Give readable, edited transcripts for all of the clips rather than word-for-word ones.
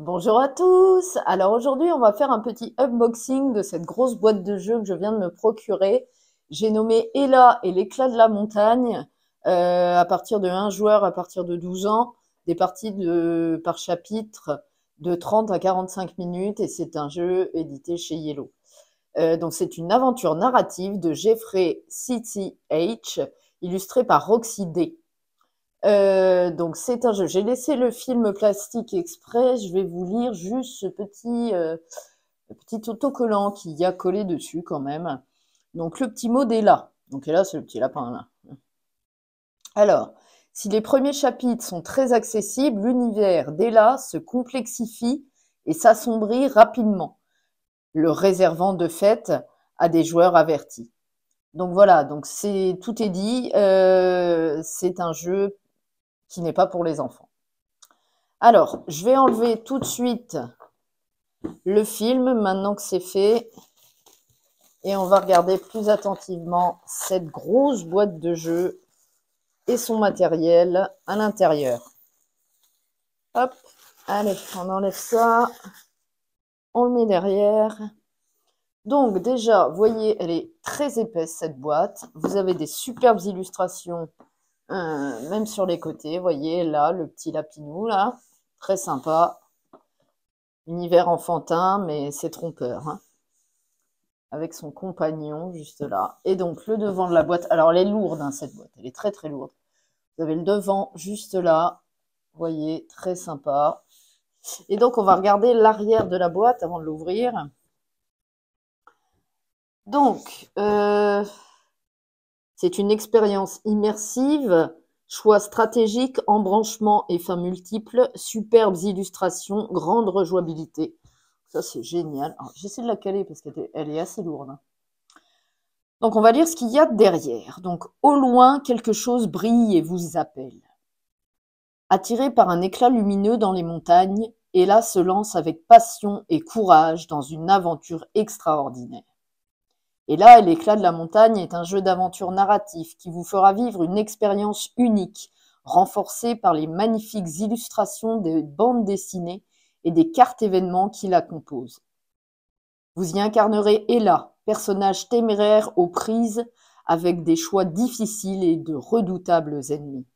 Bonjour à tous. Alors aujourd'hui, on va faire un petit unboxing de cette grosse boîte de jeux que je viens de me procurer. J'ai nommé Ella et l'éclat de la montagne à partir de 1 joueur, à partir de 12 ans, des parties par chapitre de 30 à 45 minutes et c'est un jeu édité chez Yellow. Donc c'est une aventure narrative de Jeffrey City H, illustrée par Roxy D. Donc c'est un jeu. J'ai laissé le film plastique exprès. Je vais vous lire juste ce petit autocollant qu'il y a collé dessus quand même. Donc le petit mot d'Ella. Donc Ella, c'est le petit lapin là. Alors, si les premiers chapitres sont très accessibles, l'univers d'Ella se complexifie et s'assombrit rapidement, le réservant de fait à des joueurs avertis. Donc voilà, donc tout est dit. C'est un jeu qui n'est pas pour les enfants. Alors, je vais enlever tout de suite le film, maintenant que c'est fait. Et on va regarder plus attentivement cette grosse boîte de jeu et son matériel à l'intérieur. Hop, allez, on enlève ça. On le met derrière. Donc déjà, vous voyez, elle est très épaisse cette boîte. Vous avez des superbes illustrations, même sur les côtés. Vous voyez, là, le petit lapinou, là. Très sympa. Univers enfantin, mais c'est trompeur, hein. Avec son compagnon juste là. Et donc le devant de la boîte, alors elle est lourde hein, cette boîte, elle est très très lourde. Vous avez le devant juste là, vous voyez, très sympa. Et donc on va regarder l'arrière de la boîte avant de l'ouvrir. Donc, c'est une expérience immersive, choix stratégique, embranchement et fins multiples, superbes illustrations, grande rejouabilité. Ça, c'est génial. J'essaie de la caler parce qu'elle est assez lourde. Hein. Donc, on va lire ce qu'il y a derrière. Donc, au loin, quelque chose brille et vous appelle. Attiré par un éclat lumineux dans les montagnes, Ella se lance avec passion et courage dans une aventure extraordinaire. Ella et l'éclat de la montagne est un jeu d'aventure narratif qui vous fera vivre une expérience unique, renforcée par les magnifiques illustrations des bandes dessinées et des cartes événements qui la composent. Vous y incarnerez Ella, personnage téméraire aux prises avec des choix difficiles et de redoutables ennemis.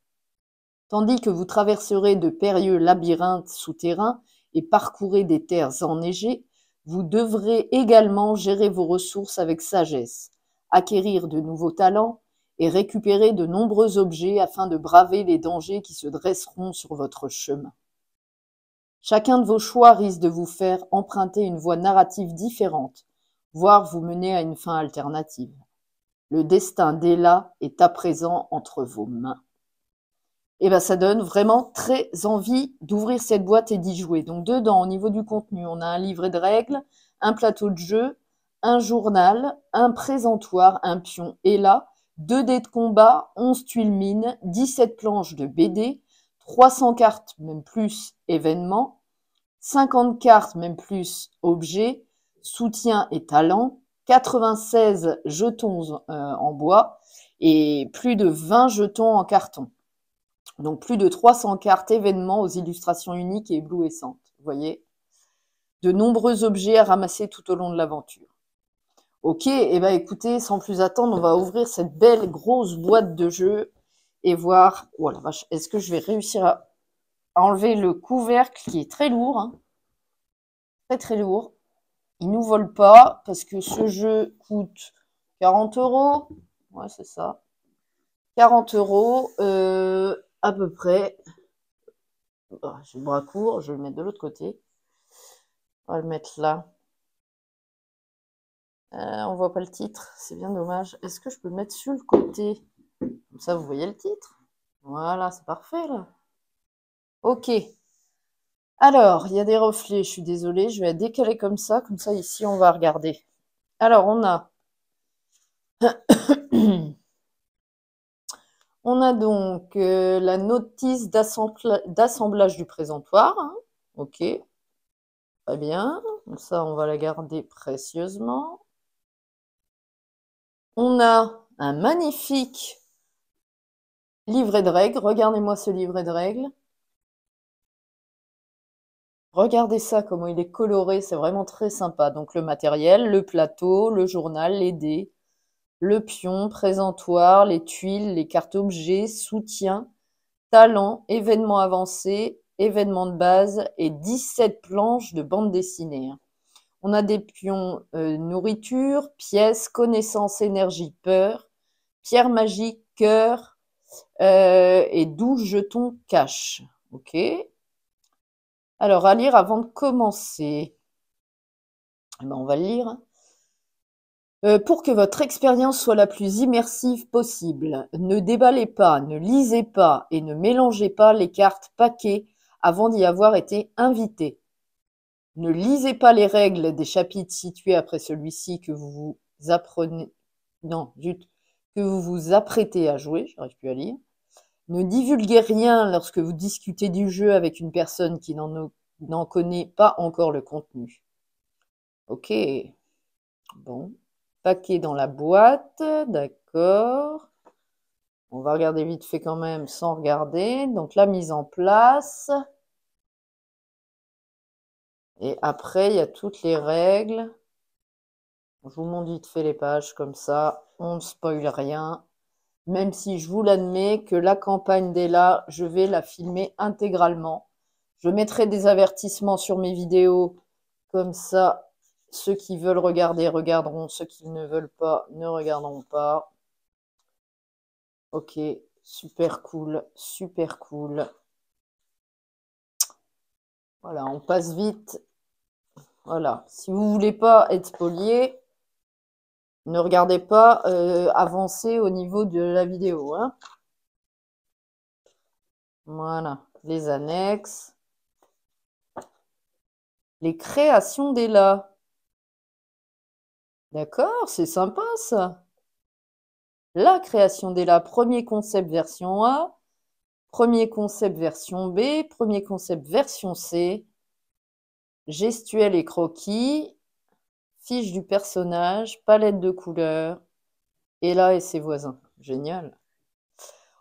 Tandis que vous traverserez de périlleux labyrinthes souterrains et parcourez des terres enneigées, vous devrez également gérer vos ressources avec sagesse, acquérir de nouveaux talents et récupérer de nombreux objets afin de braver les dangers qui se dresseront sur votre chemin. Chacun de vos choix risque de vous faire emprunter une voie narrative différente, voire vous mener à une fin alternative. Le destin d'Ella est à présent entre vos mains. Et ben ça donne vraiment très envie d'ouvrir cette boîte et d'y jouer. Donc dedans, au niveau du contenu, on a un livret de règles, un plateau de jeu, un journal, un présentoir, un pion Ella, 2 dés de combat, 11 tuiles mines, 17 planches de BD, 300 cartes, même plus, événements, 50 cartes, même plus, objets, soutien et talent, 96 jetons en bois et plus de 20 jetons en carton. Donc plus de 300 cartes événements aux illustrations uniques et éblouissantes. Vous voyez, de nombreux objets à ramasser tout au long de l'aventure. Ok, et ben écoutez, sans plus attendre, on va ouvrir cette belle grosse boîte de jeu et voir. Oh la vache, est-ce que je vais réussir à enlever le couvercle qui est très lourd, hein, très très lourd. Il nous vole pas parce que ce jeu coûte 40 €. Ouais, c'est ça. 40 € à peu près. Oh, j'ai le bras court, je vais le mettre de l'autre côté. On va le mettre là. On voit pas le titre, c'est bien dommage. Est-ce que je peux le mettre sur le côté? Comme ça, vous voyez le titre. Voilà, c'est parfait là. Ok. Alors, il y a des reflets, je suis désolée, je vais la décaler comme ça ici on va regarder. Alors, on a donc la notice d'assemblage du présentoir. Hein. Ok, très bien. Donc ça, on va la garder précieusement. On a un magnifique livret de règles. Regardez-moi ce livret de règles. Regardez ça, comment il est coloré, c'est vraiment très sympa. Donc le matériel, le plateau, le journal, les dés, le pion, présentoir, les tuiles, les cartes objets, soutien, talent, événements avancés, événements de base et 17 planches de bande dessinée. On a des pions nourriture, pièces, connaissance, énergie, peur, pierre magique, cœur et 12 jetons cash. Ok. Alors, à lire avant de commencer. Eh ben, on va le lire. Pour que votre expérience soit la plus immersive possible, ne déballez pas, ne lisez pas et ne mélangez pas les cartes paquets avant d'y avoir été invité. Ne lisez pas les règles des chapitres situés après celui-ci que vous vous apprenez. Non, zut, que vous vous apprêtez à jouer, j'arrive plus à lire. Ne divulguez rien lorsque vous discutez du jeu avec une personne qui n'en connaît pas encore le contenu. Ok, bon. Paquet dans la boîte, d'accord. On va regarder vite fait quand même sans regarder. Donc la mise en place. Et après, il y a toutes les règles. Je vous montre vite fait les pages comme ça. On ne spoil rien. Même si je vous l'admets que la campagne d'Ella, je vais la filmer intégralement. Je mettrai des avertissements sur mes vidéos. Comme ça, ceux qui veulent regarder, regarderont. Ceux qui ne veulent pas, ne regarderont pas. Ok, super cool, super cool. Voilà, on passe vite. Voilà, si vous voulez pas être spolié, ne regardez pas avancer au niveau de la vidéo. Hein. Voilà, les annexes. Les créations d'Ella. D'accord, c'est sympa ça. La création d'Ella, premier concept version A, premier concept version B, premier concept version C, gestuelle et croquis, fiche du personnage, palette de couleurs, Ella et ses voisins. Génial.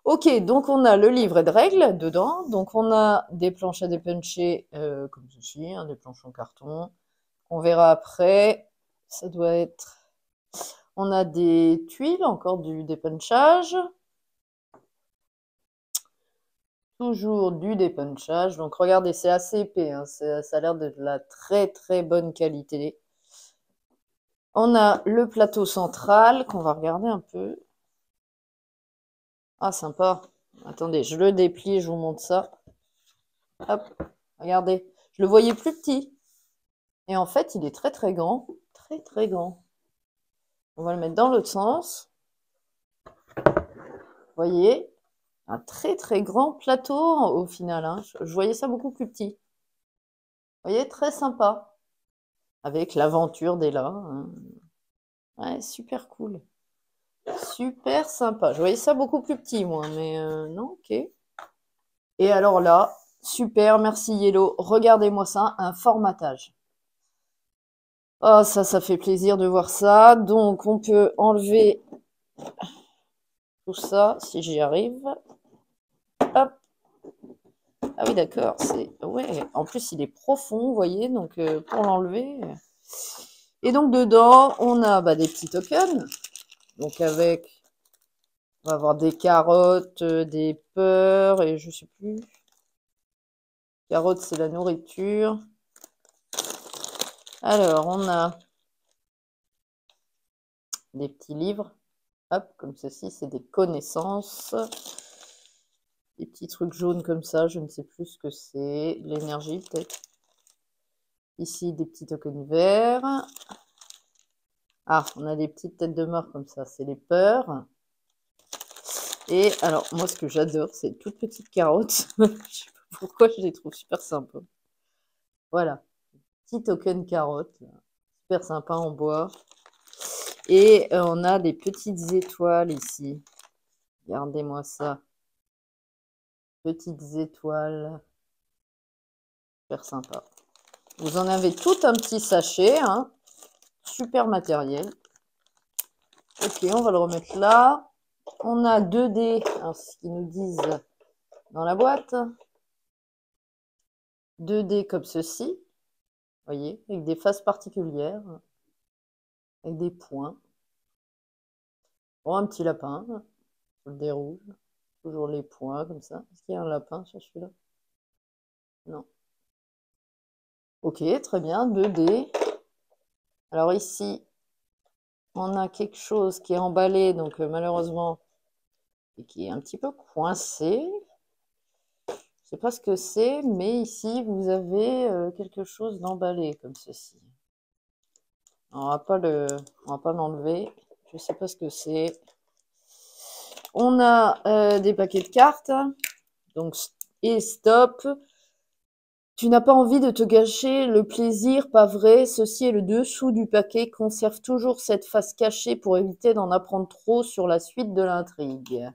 Ok, donc on a le livret de règles dedans. Donc on a des planches à dépuncher comme ceci, hein, des planches en carton. On verra après. Ça doit être... On a des tuiles, encore du dépunchage. Toujours du dépunchage. Donc regardez, c'est assez épais. Hein. Ça a l'air de la très très bonne qualité. On a le plateau central qu'on va regarder un peu. Ah, sympa. Attendez, je le déplie, je vous montre ça. Hop, regardez. Je le voyais plus petit. Et en fait, il est très très grand. Très très grand. On va le mettre dans l'autre sens. Vous voyez, un très très grand plateau au final. Hein. Je voyais ça beaucoup plus petit. Vous voyez, très sympa. Avec l'aventure d'Ella. Hein. Ouais, super cool. Super sympa. Je voyais ça beaucoup plus petit, moi. Mais non, ok. Et alors là, super, merci Yellow. Regardez-moi ça, un formatage. Oh, ça fait plaisir de voir ça. Donc, on peut enlever tout ça, si j'y arrive. Hop. Ah oui, d'accord. Ouais. En plus, il est profond, vous voyez. Donc, pour l'enlever. Et donc, dedans, on a des petits tokens. Donc, avec... On va avoir des carottes, des peurs, et je sais plus. Carottes, c'est la nourriture. Alors, on a des petits livres. Hop, comme ceci, c'est des connaissances. Des petits trucs jaunes comme ça, je ne sais plus ce que c'est. L'énergie, peut-être. Ici, des petits tokens verts. Ah, on a des petites têtes de mort comme ça, c'est les peurs. Et alors, moi, ce que j'adore, c'est les toutes petites carottes. Je sais pas pourquoi, je les trouve super sympas. Voilà, petit token carotte, super sympa en bois. Et on a des petites étoiles ici. Regardez-moi ça. Petites étoiles. Super sympa. Vous en avez tout un petit sachet. Hein. Super matériel. Ok, on va le remettre là. On a 2 dés. Alors, ce qu'ils nous disent dans la boîte. 2D comme ceci, vous voyez, avec des faces particulières, avec des points. Bon, un petit lapin, je le déroule, toujours les points comme ça. Est-ce qu'il y a un lapin sur celui-là? Non. Ok, très bien, 2D. Alors ici, on a quelque chose qui est emballé, donc malheureusement, et qui est un petit peu coincé. Je ne sais pas ce que c'est, mais ici, vous avez quelque chose d'emballé comme ceci. On va pas l'enlever. Je ne sais pas ce que c'est. On a des paquets de cartes. Donc, et stop. Tu n'as pas envie de te gâcher le plaisir, pas vrai. Ceci est le dessous du paquet. Conserve toujours cette face cachée pour éviter d'en apprendre trop sur la suite de l'intrigue.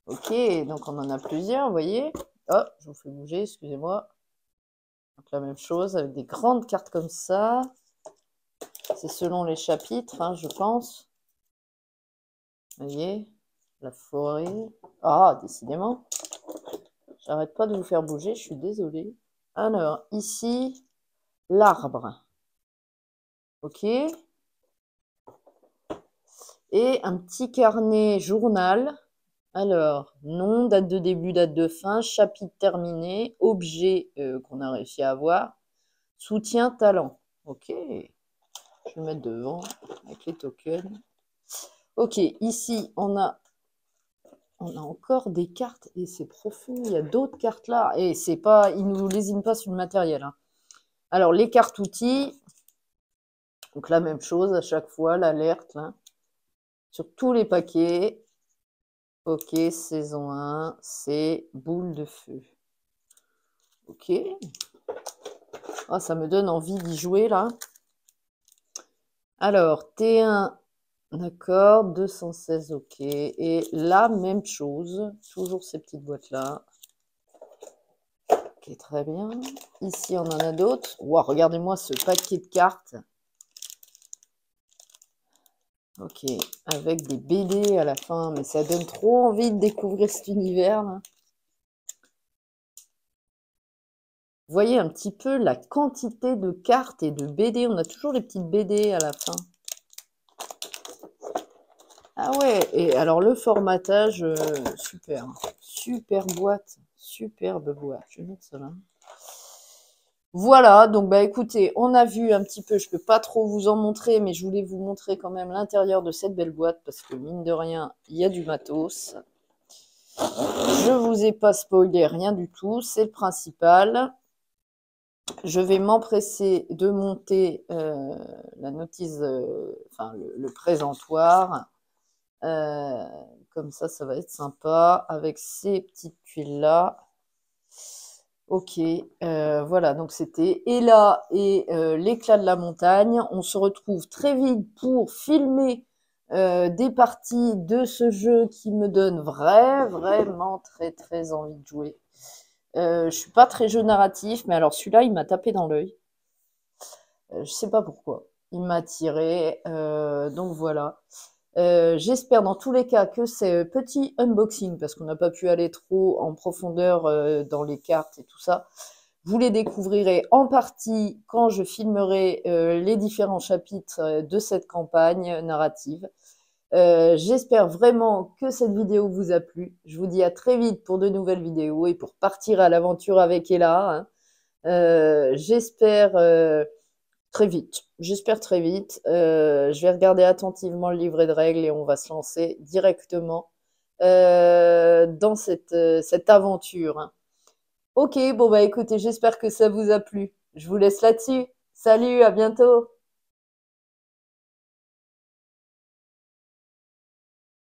Ok, donc on en a plusieurs, vous voyez. Oh, je vous fais bouger, excusez-moi. Donc la même chose avec des grandes cartes comme ça. C'est selon les chapitres, hein, je pense. Vous voyez, la forêt. Ah, décidément. J'arrête pas de vous faire bouger, je suis désolée. Alors, ici, l'arbre. Ok. Et un petit carnet journal. Alors, nom, date de début, date de fin, chapitre terminé, objet qu'on a réussi à avoir, soutien, talent. Ok. Je vais mettre devant avec les tokens. Ok, ici, on a encore des cartes et c'est profond. Il y a d'autres cartes là et c'est pas, ils nous lésinent pas sur le matériel, hein. Alors, les cartes outils. Donc, la même chose à chaque fois, l'alerte, hein, sur tous les paquets. Ok, saison 1, c'est boule de feu. Ok. Oh, ça me donne envie d'y jouer là. Alors, T1, d'accord, 216, ok. Et la même chose, toujours ces petites boîtes-là. Ok, très bien. Ici, on en a d'autres. Wow, regardez-moi ce paquet de cartes. Ok, avec des BD à la fin, mais ça donne trop envie de découvrir cet univers-là. Vous voyez un petit peu la quantité de cartes et de BD. On a toujours les petites BD à la fin. Ah ouais, et alors le formatage, super. Super boîte, superbe boîte. Je vais mettre ça là. Voilà, donc bah écoutez, on a vu un petit peu, je peux pas trop vous en montrer, mais je voulais vous montrer quand même l'intérieur de cette belle boîte, parce que mine de rien, il y a du matos. Je vous ai pas spoilé rien du tout, c'est le principal. Je vais m'empresser de monter la notice, enfin le présentoir. Comme ça va être sympa avec ces petites tuiles-là. Ok, voilà, donc c'était Ella et l'éclat de la montagne. On se retrouve très vite pour filmer des parties de ce jeu qui me donne vraiment très envie de jouer. Je suis pas très jeu narratif, mais alors celui-là, il m'a tapé dans l'œil. Je sais pas pourquoi. Il m'a attiré, donc voilà. J'espère dans tous les cas que ces petits unboxings, parce qu'on n'a pas pu aller trop en profondeur dans les cartes et tout ça, vous les découvrirez en partie quand je filmerai les différents chapitres de cette campagne narrative. J'espère vraiment que cette vidéo vous a plu. Je vous dis à très vite pour de nouvelles vidéos et pour partir à l'aventure avec Ella, hein. J'espère très vite. J'espère très vite. Je vais regarder attentivement le livret de règles et on va se lancer directement dans cette aventure, hein. Ok, bon bah écoutez, j'espère que ça vous a plu. Je vous laisse là-dessus. Salut, à bientôt.